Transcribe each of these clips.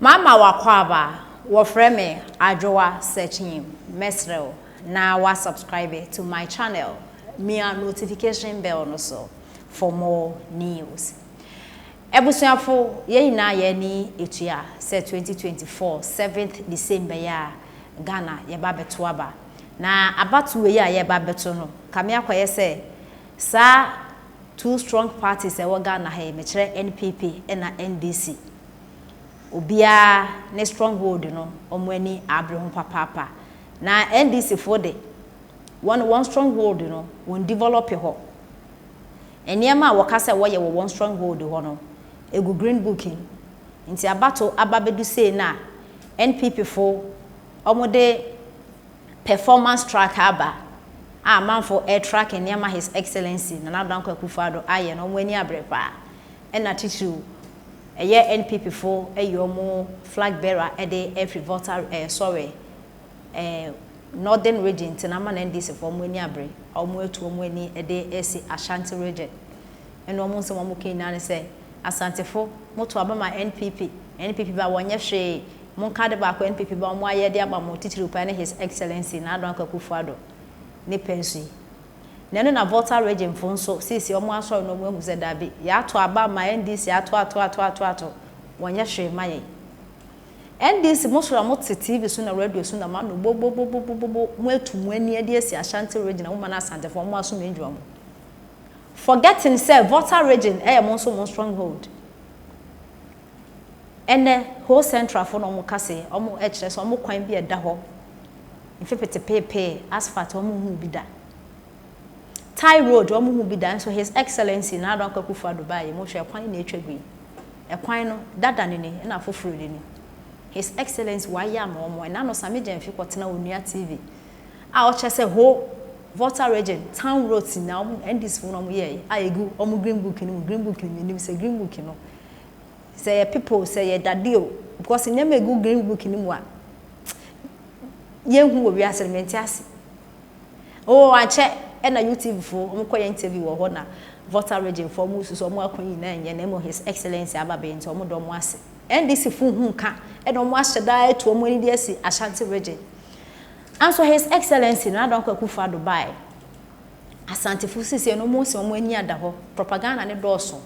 Mama wakwaba wofreme adwoa searching mesrel na wa subscribe to my channel me a notification bell no so for more news. Ebusuafo ye na ye ni etua se 2024 7th December ya Ghana ye ba beto aba na abatu we ya ye ba beto no kame akoye se sa two strong parties e wo Ghana he me kire NPP na NDC obia ne stronghold no omwani abre ho papa na NDC for the one stronghold no won develop ho eniema wokasa wo ye one stronghold ho no egu green booking nti abato ababedu say na NPP for omode performance track aba a man for air track eniema his excellency na Danko Akufo-Addo aye no omwani abre pa na tissue eye NPP for eyomo flag bearer ede every voter northern region tinama na NDC for omwani abre omo etu omwani ede esi Ashanti region eno omo nso omo kenane say asantefo moto abama NPP ba wonye hwe monka de ba ko NPP ba omo ayede aba mo titiri pa ne his excellency na Danko Akufo-Addo ne pensi nene na voter region fonso sisi omo aso no mo ehuze dabe ya to aba ma NDC ato wonye hwe maye NDC mosura mo TV so na radio so na ma no bobo mo etu mo ani ade esi Ashanti region wo ma na asantefo mo aso menjwa mo forgetting say voter region mo so stronghold ene whole central for no mo kase omo kire so omo kwan bi eda ho ifepete pepe asphalt omo hu bi da Thai road omo hu bi da so his excellency na Danko Akufo-Addo baye mo hwe kwan na etwagui ekwan no dada ne na foforo de ni his excellency why am omo na no same gemfi kwotena onua TV a o chese ho voter region town road na NDC fo no mo ye egu omo green book ni say green book no say people say dadeo because nyam egu green book ni mu a ye hu wo wi assignment ase oh ache na YouTube fo omo koye interview wo ho na voter region for mu so omo akon na enye na mo his excellency ababe nti omo do mo ase NDC fo hu nka na omo ahyeda etu omo ni de asi Ashanti region and so his excellency na Danko Akufo-Addo bae asante fo sisi no mo se omo ani ada ho propaganda ne doso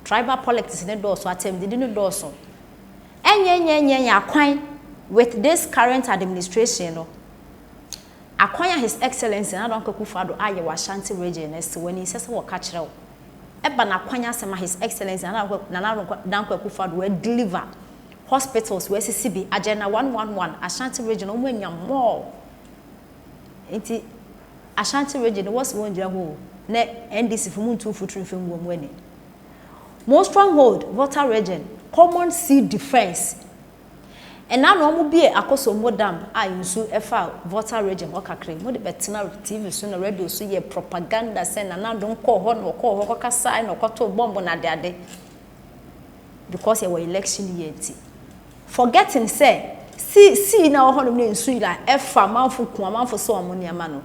tribal politics ne doso atem didi ne doso enye akwan with this current administration no akwanya his excellency na Danko Akufo-Addo aye wa Ashanti region ese wani sese wo ka kire wo eba na akwanya sema his excellency na Danko Akufo-Addo we deliver hospitals we CCB agenda 111 Ashanti region omo anya more enti Ashanti region was one jira ho na NDC for muntu futuri fem wo mwani most stronghold voter region common sea defense and now no be akoso modam a yusu efa voter region okakre mo de betena TV so na radio so ye propaganda say na don call ho no call ho kasa na kwato bomb na de because ye were election year ti forgetting say see na ho no nsu ila efa manfo ku manfo so omo niama no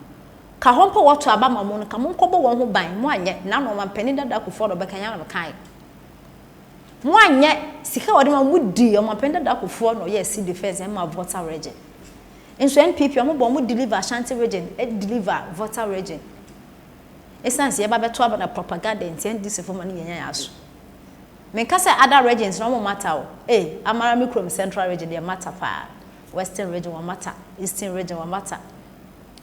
ka hompo wato aba mamo no ka mo nkobo won ho ban mo anye na no mampani dada Akufo-Addo bekanya na bekan mo anye sika wode ma mudi o mampani dada Akufo-Addo no yes defense e ma voter region enso NPP o mo deliver Ashanti region deliver voter region essence ye ba beto aba na propaganda enti this for man yenya yaso me ka say other regions no mo matter o amara mikrom central region dey matter pa western region wa matter eastern region wa matter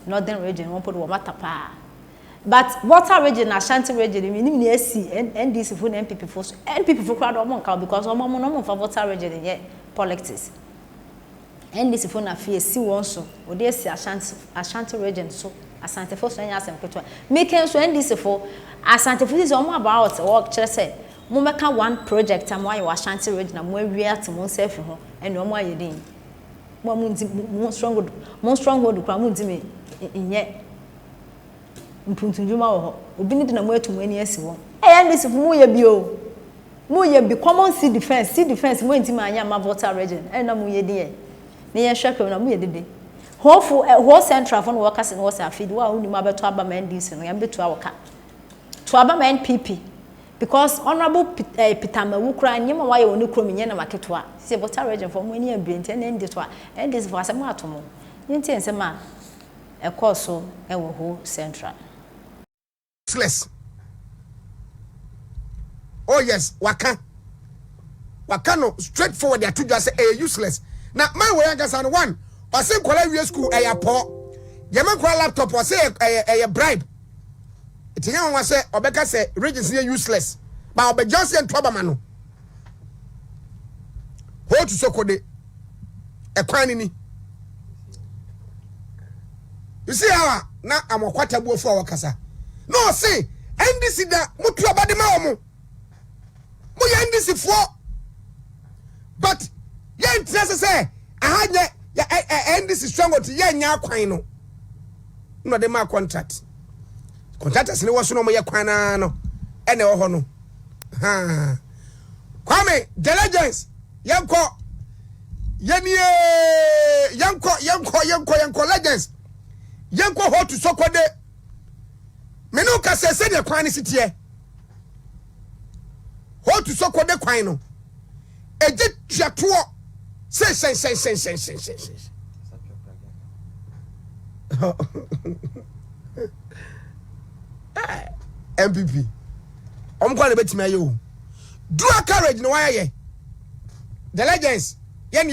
northern region won put wo matter pa but voter region Ashanti region mi ni esi NDC for NPP for NPP for crowd o monka because o mo for voter region ye politics NDC for na fie si won so o de esi Ashanti region so Asante for so nya asem keto me ken so NDC for Asante for so mo about work kire say mo meka one project am why Ashanti region mo awie atimo self ho ene o mo ayedin mo stronghold kwa mo ntime nye mpuntunjuma wo obi ni de na mo atum ani asi wo NDC fu mo ye bi common sea defense mo ntime anya ma voter region na mo ye de ne ye hwekwe na mo ye dede ho central fo no workers no was afid wa uni ma beto aba ma NDC no ya beto awoka to aba ma NPP because honorable Pitamawu kra nyema waye woni krom nye na maketo a se Volta region for mo ni ambiente na ndi to a NDC for asem atomo nti ensem a e course e wo ho central useless. Oh yes, waka no straightforward they to just say useless. Now my way I just on one or say kwala school e po yema kwala laptop or say a bribe. It yan wan say obeka say regions useless. But obe Johnson Twabamano. Ho to sokode e kwan ni. You see how na amokwata buo for wakasa. No say NDC da mutu abade ma omo. Mo ya NDC for but ye interest say ahanye ya NDC strong to ye nya kwan no de ma contract contractors ni woso no mo ye kwan na no ene wo ho no ha kwame diligence yanko legends yanko ho to sokode menu ka se de kwan ni sitie ho to sokode kwan no eje tuato sen NPP omkwa le betime ayo dual carriage no waye the legends ye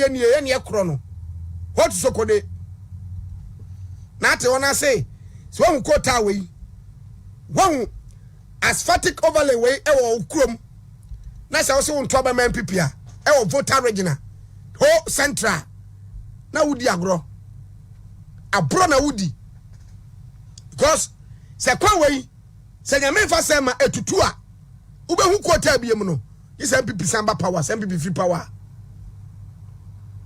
kro no ho to sokode na te wona say so won quota we won asphaltic overlay we e wo krom na say wo so won to ba NPP a e wo Volta regional ho central na wudi agro abro na wudi because se kwa we se nyame fa se ma etutu a ube hu quota biem no is NPP samba power NPP free power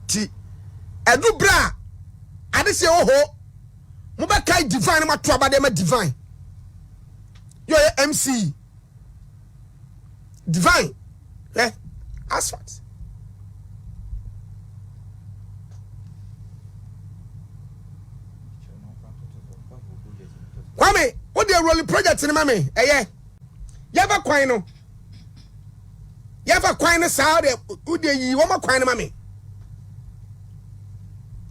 ti edu bra ade se oho mo ba kai divine ma to abade ma divine yo MC divine asphalt Kwame what the rolling project in mame yaba kwan no sa de udi yi wo ma kwan no mame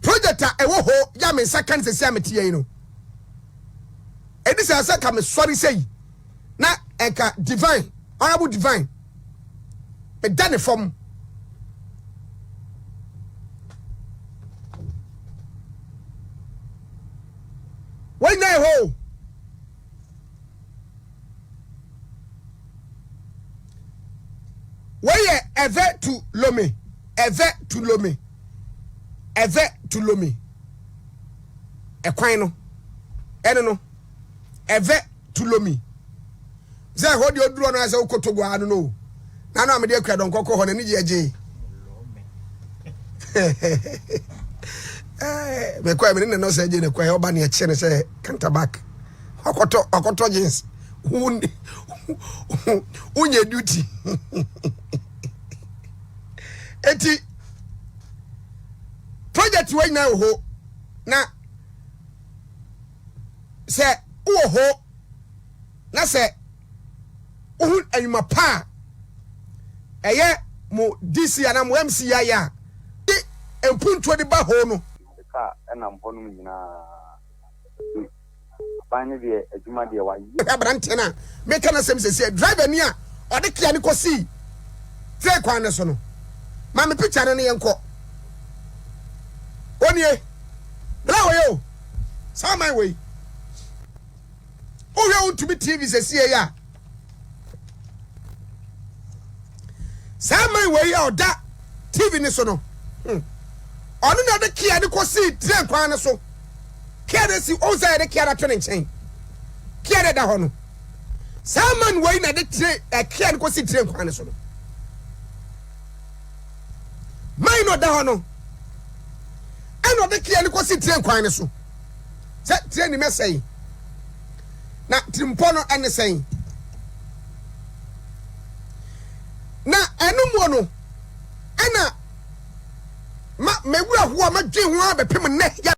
project a ewo ho ya me second se ameti yi no edisa asa ka me sorry say na enka divine honorable divine be done from when na ho where ever to Lome e kwan no ene no ever to Lome ze ho de oduro no ase ukotogo anu no na no amede akwa don kokko ho na ni je aje me kwa me ne no se je ne kwa oba ne che ne se counterback akoto jeans unye duty eti project we na ho na se wo ho na se uhun anyuma pa eye mo DC ana mo MC ya empunto de ba ho no ka na mpo no nyina banye de adwuma de wa yi abrante na me kana sem se driver ni a ode kia ni kosi tre kwan ne so no ma me picture ne yenko onie bla wo yo sa my way o we want to be TV se sie ya sa my way ya oda TV ni so no onu na de kia ni kosi tre kwan ne so kia de si o za de kia da to ne chen kia da ho no Saman way na de tre kia ni kosi tre kwan ne so no mai no da ho no eno de kia ni kosi tre kwan ne so se tre ni mesai na trimpo no ene sei na enu mo no ena ma mewura ho ma dwe ho abepem ne ya